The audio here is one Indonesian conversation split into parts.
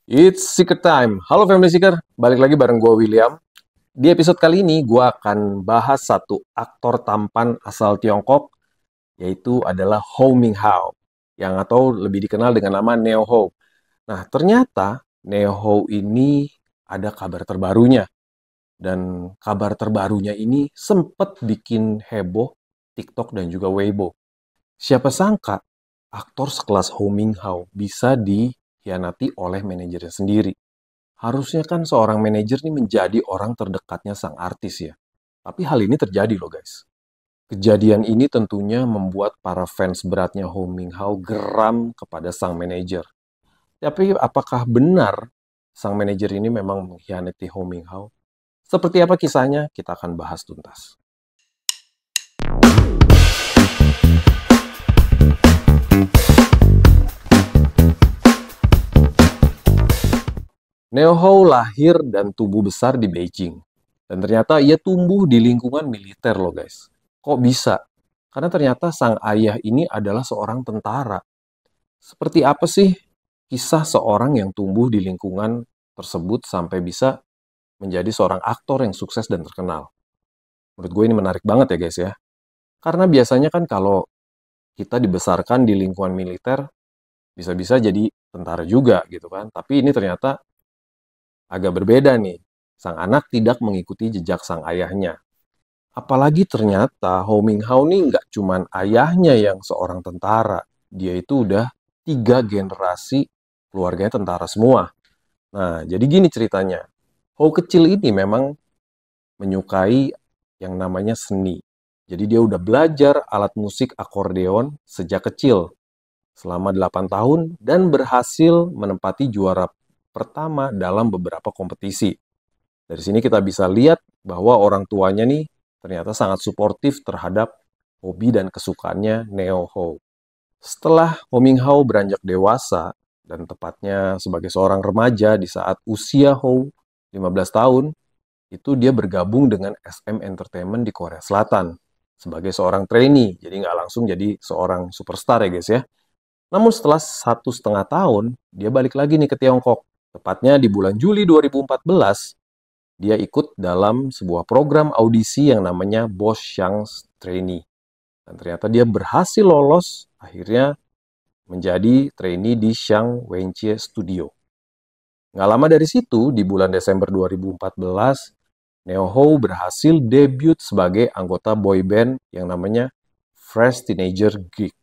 It's Secret Time. Halo Family Seeker, balik lagi bareng gue William. Di episode kali ini gue akan bahas satu aktor tampan asal Tiongkok, yaitu adalah Ho Minghao, yang atau lebih dikenal dengan nama Neo Ho. Nah, ternyata Neo Ho ini ada kabar terbarunya, dan kabar terbarunya ini sempat bikin heboh TikTok dan juga Weibo. Siapa sangka aktor sekelas Ho Minghao bisa dikhianati oleh manajernya sendiri. Harusnya kan seorang manajer nih menjadi orang terdekatnya sang artis ya. Tapi hal ini terjadi loh guys. Kejadian ini tentunya membuat para fans beratnya Ho Minghao geram kepada sang manajer. Tapi apakah benar sang manajer ini memang mengkhianati Ho Minghao? Seperti apa kisahnya? Kita akan bahas tuntas. Neo Ho lahir dan tumbuh besar di Beijing. Dan ternyata ia tumbuh di lingkungan militer loh guys. Kok bisa? Karena ternyata sang ayah ini adalah seorang tentara. Seperti apa sih kisah seorang yang tumbuh di lingkungan tersebut sampai bisa menjadi seorang aktor yang sukses dan terkenal? Menurut gue ini menarik banget ya guys ya. Karena biasanya kan kalau kita dibesarkan di lingkungan militer, bisa-bisa jadi tentara juga gitu kan. Tapi ini ternyata agak berbeda nih. Sang anak tidak mengikuti jejak sang ayahnya. Apalagi ternyata Ho Minghao nih nggak cuman ayahnya yang seorang tentara. Dia itu udah 3 generasi keluarganya tentara semua. Nah, jadi gini ceritanya. Ho kecil ini memang menyukai yang namanya seni. Jadi dia udah belajar alat musik akordeon sejak kecil selama 8 tahun dan berhasil menempati juara pertama dalam beberapa kompetisi. Dari sini kita bisa lihat bahwa orang tuanya nih ternyata sangat suportif terhadap hobi dan kesukaannya Neo Ho. Setelah Ho Minghao beranjak dewasa, dan tepatnya sebagai seorang remaja di saat usia Ho 15 tahun, itu dia bergabung dengan SM Entertainment di Korea Selatan sebagai seorang trainee. Jadi nggak langsung jadi seorang superstar ya guys ya. Namun setelah 1,5 tahun, dia balik lagi nih ke Tiongkok. Tepatnya di bulan Juli 2014, dia ikut dalam sebuah program audisi yang namanya Boss Young's Trainee. Dan ternyata dia berhasil lolos, akhirnya menjadi trainee di Xiang Wenjie Studio. Nggak lama dari situ, di bulan Desember 2014, Neo Ho berhasil debut sebagai anggota boy band yang namanya Fresh Teenager Geek.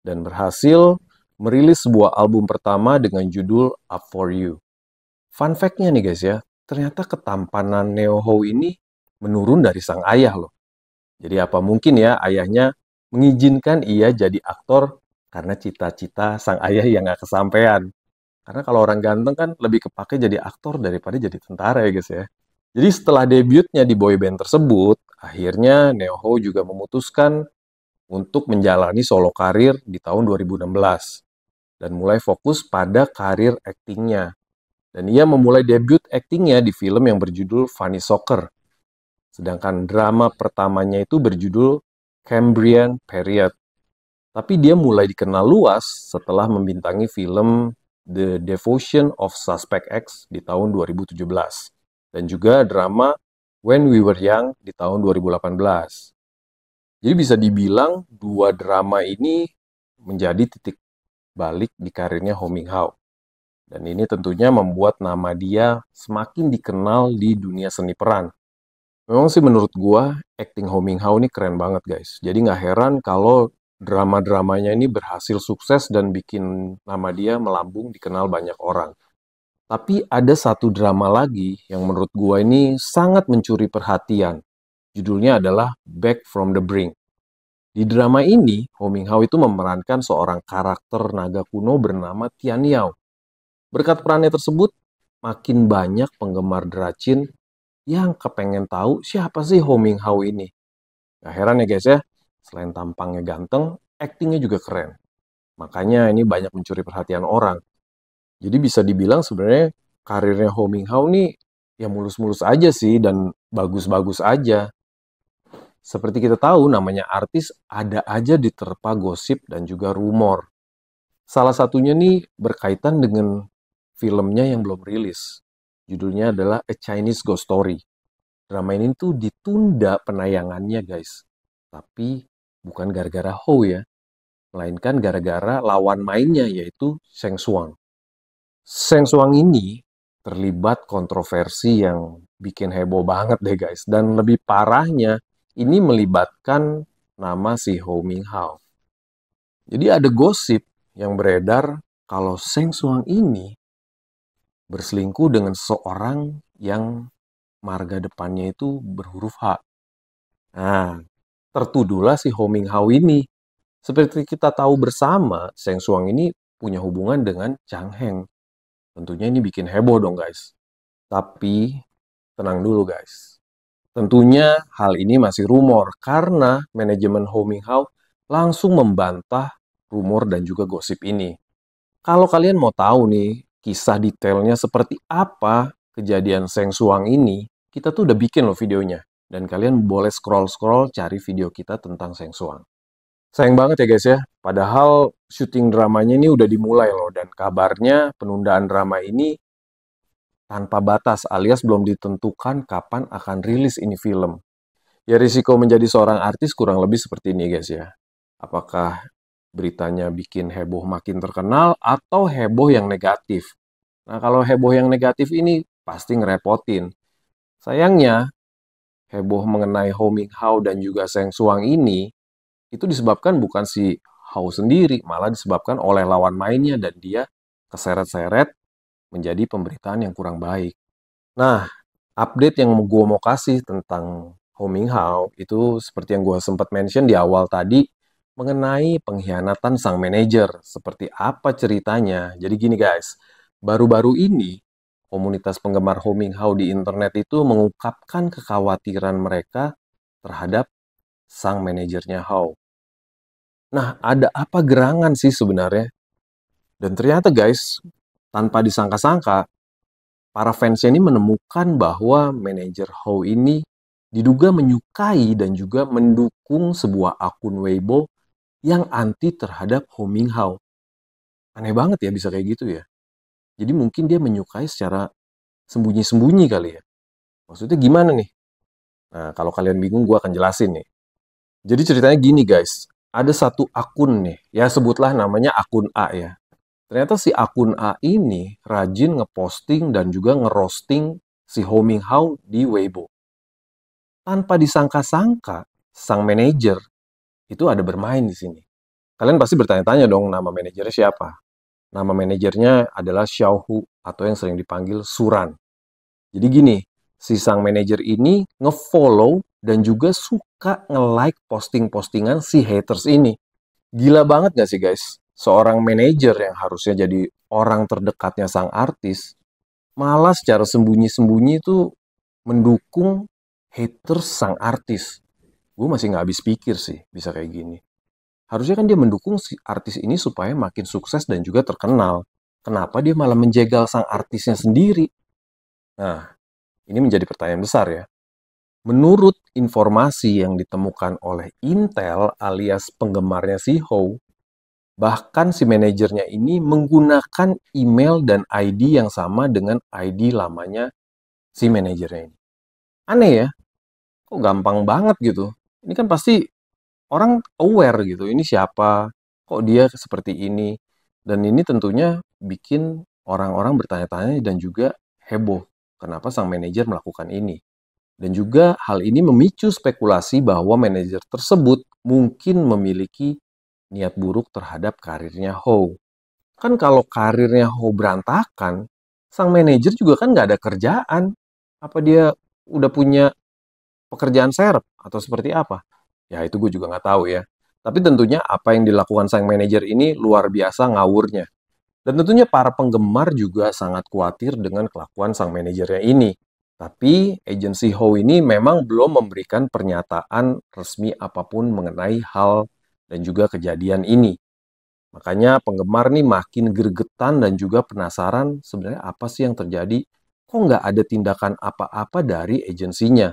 Dan berhasil merilis sebuah album pertama dengan judul Up For You. Fun fact-nya nih guys ya, ternyata ketampanan Neo Ho ini menurun dari sang ayah loh. Jadi apa mungkin ya ayahnya mengizinkan ia jadi aktor karena cita-cita sang ayah yang gak kesampaian. Karena kalau orang ganteng kan lebih kepake jadi aktor daripada jadi tentara ya guys ya. Jadi setelah debutnya di boyband tersebut, akhirnya Neo Ho juga memutuskan untuk menjalani solo karir di tahun 2016 dan mulai fokus pada karir aktingnya. Dan ia memulai debut aktingnya di film yang berjudul Funny Soccer. Sedangkan drama pertamanya itu berjudul Cambrian Period. Tapi dia mulai dikenal luas setelah membintangi film The Devotion of Suspect X di tahun 2017. Dan juga drama When We Were Young di tahun 2018. Jadi bisa dibilang dua drama ini menjadi titik balik di karirnya Ho Minghao. Dan ini tentunya membuat nama dia semakin dikenal di dunia seni peran. Memang sih menurut gua, acting Ho Minghao ini keren banget guys. Jadi nggak heran kalau drama-dramanya ini berhasil sukses dan bikin nama dia melambung dikenal banyak orang. Tapi ada satu drama lagi yang menurut gua ini sangat mencuri perhatian. Judulnya adalah Back from the Brink. Di drama ini, Ho Minghao itu memerankan seorang karakter naga kuno bernama Tian Yao. Berkat perannya tersebut, makin banyak penggemar Dracin yang kepengen tahu siapa sih Ho Minghao ini. Gak heran ya guys ya, selain tampangnya ganteng, aktingnya juga keren. Makanya ini banyak mencuri perhatian orang. Jadi bisa dibilang sebenarnya karirnya Ho Minghao nih ya mulus-mulus aja sih dan bagus-bagus aja. Seperti kita tahu namanya artis ada aja diterpa gosip dan juga rumor. Salah satunya nih berkaitan dengan filmnya yang belum rilis. Judulnya adalah A Chinese Ghost Story. Drama ini tuh ditunda penayangannya, guys. Tapi bukan gara-gara Hou ya, melainkan gara-gara lawan mainnya yaitu Sheng Suang. Sheng Suang ini terlibat kontroversi yang bikin heboh banget deh guys. Dan lebih parahnya, ini melibatkan nama si Ho Minghao. Jadi ada gosip yang beredar kalau Sheng Suang ini berselingkuh dengan seseorang yang marga depannya itu berhuruf H. Nah, tertuduhlah si Ho Minghao ini. Seperti kita tahu bersama, Sheng Suang ini punya hubungan dengan Chang Heng. Tentunya ini bikin heboh dong guys. Tapi tenang dulu guys. Tentunya hal ini masih rumor karena manajemen Ho Minghao langsung membantah rumor dan juga gosip ini. Kalau kalian mau tahu nih kisah detailnya seperti apa kejadian Sheng Suang ini, kita tuh udah bikin loh videonya. Dan kalian boleh scroll-scroll cari video kita tentang Sheng Suang. Sayang banget ya guys ya, padahal syuting dramanya ini udah dimulai loh. Dan kabarnya penundaan drama ini tanpa batas alias belum ditentukan kapan akan rilis ini film. Ya risiko menjadi seorang artis kurang lebih seperti ini guys ya. Apakah beritanya bikin heboh makin terkenal atau heboh yang negatif? Nah kalau heboh yang negatif ini pasti ngerepotin. Sayangnya heboh mengenai Ho Minghao dan juga Sheng Suang ini itu disebabkan bukan si Hao sendiri, malah disebabkan oleh lawan mainnya dan dia keseret-seret menjadi pemberitaan yang kurang baik. Nah, update yang gue mau kasih tentang Ho Minghao itu seperti yang gue sempat mention di awal tadi mengenai pengkhianatan sang manajer. Seperti apa ceritanya? Jadi gini guys, baru-baru ini komunitas penggemar Ho Minghao di internet itu mengungkapkan kekhawatiran mereka terhadap sang manajernya Hao. Nah, ada apa gerangan sih sebenarnya? Dan ternyata guys, tanpa disangka-sangka, para fansnya ini menemukan bahwa manajer Hou ini diduga menyukai dan juga mendukung sebuah akun Weibo yang anti terhadap Ho Minghao. Aneh banget ya bisa kayak gitu ya. Jadi mungkin dia menyukai secara sembunyi-sembunyi kali ya. Maksudnya gimana nih? Nah, kalau kalian bingung gue akan jelasin nih. Jadi ceritanya gini guys. Ada satu akun nih, ya sebutlah namanya akun A ya. Ternyata si akun A ini rajin ngeposting dan juga ngerosting si Ho Minghao di Weibo. Tanpa disangka-sangka, sang manajer itu ada bermain di sini. Kalian pasti bertanya-tanya dong nama manajernya siapa? Nama manajernya adalah Xiao Hu atau yang sering dipanggil Suran. Jadi gini, si sang manajer ini ngefollow dan juga suka nge-like posting-postingan si haters ini. Gila banget gak sih guys? Seorang manajer yang harusnya jadi orang terdekatnya sang artis, malah secara sembunyi-sembunyi itu mendukung haters sang artis. Gue masih nggak habis pikir sih bisa kayak gini. Harusnya kan dia mendukung si artis ini supaya makin sukses dan juga terkenal. Kenapa dia malah menjegal sang artisnya sendiri? Nah, ini menjadi pertanyaan besar ya. Menurut informasi yang ditemukan oleh Intel alias penggemarnya si Ho, bahkan si manajernya ini menggunakan email dan ID yang sama dengan ID lamanya si manajernya ini. Aneh ya, kok gampang banget gitu. Ini kan pasti orang aware gitu, ini siapa, kok dia seperti ini. Dan ini tentunya bikin orang-orang bertanya-tanya dan juga heboh. Kenapa sang manajer melakukan ini? Dan juga hal ini memicu spekulasi bahwa manajer tersebut mungkin memiliki niat buruk terhadap karirnya Ho. Kan kalau karirnya Ho berantakan, sang manajer juga kan nggak ada kerjaan. Apa dia udah punya pekerjaan serep atau seperti apa? Ya itu gue juga nggak tahu ya. Tapi tentunya apa yang dilakukan sang manajer ini luar biasa ngawurnya. Dan tentunya para penggemar juga sangat khawatir dengan kelakuan sang manajernya ini. Tapi agensi Ho ini memang belum memberikan pernyataan resmi apapun mengenai hal dan juga kejadian ini. Makanya penggemar nih makin gregetan dan juga penasaran sebenarnya apa sih yang terjadi. Kok nggak ada tindakan apa-apa dari agensinya.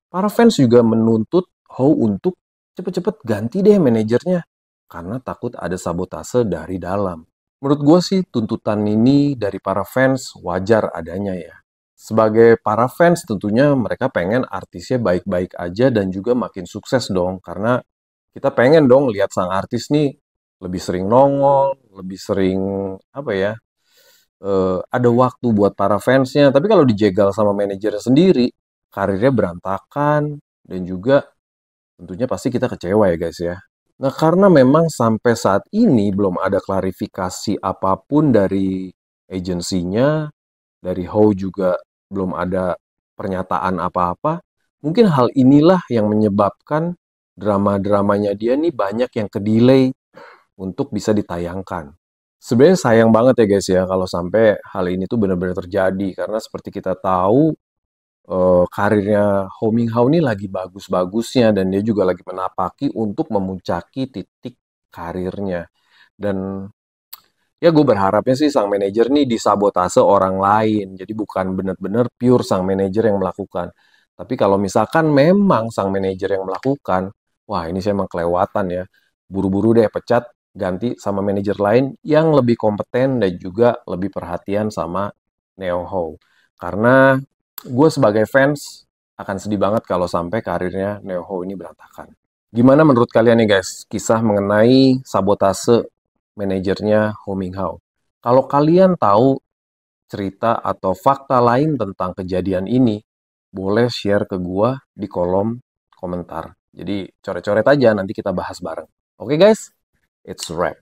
Para fans juga menuntut Ho untuk cepet-cepet ganti deh manajernya. Karena takut ada sabotase dari dalam. Menurut gue sih tuntutan ini dari para fans wajar adanya ya. Sebagai para fans tentunya mereka pengen artisnya baik-baik aja dan juga makin sukses dong. Karena kita pengen dong lihat sang artis nih lebih sering nongol, lebih sering apa ya, ada waktu buat para fansnya. Tapi kalau dijegal sama manajernya sendiri, karirnya berantakan dan juga tentunya pasti kita kecewa ya guys ya. Nah, karena memang sampai saat ini belum ada klarifikasi apapun dari agensinya, dari How juga belum ada pernyataan apa-apa. Mungkin hal inilah yang menyebabkan drama-dramanya dia nih banyak yang ke-delay untuk bisa ditayangkan. Sebenarnya sayang banget ya guys ya kalau sampai hal ini tuh benar-benar terjadi karena seperti kita tahu karirnya Ho Minghao ini lagi bagus-bagusnya dan dia juga lagi menapaki untuk memuncaki titik karirnya. Dan ya gue berharapnya sih sang manajer nih disabotase orang lain. Jadi bukan benar-benar pure sang manajer yang melakukan. Tapi kalau misalkan memang sang manajer yang melakukan, wah ini sih emang kelewatan ya. Buru-buru deh pecat, ganti sama manajer lain yang lebih kompeten dan juga lebih perhatian sama Neo Ho. Karena gue sebagai fans akan sedih banget kalau sampai karirnya Neo Ho ini berantakan. Gimana menurut kalian nih guys, kisah mengenai sabotase manajernya Ho Minghao? Kalau kalian tahu cerita atau fakta lain tentang kejadian ini, boleh share ke gua di kolom komentar. Jadi coret-coret aja nanti kita bahas bareng. Oke guys, it's a wrap.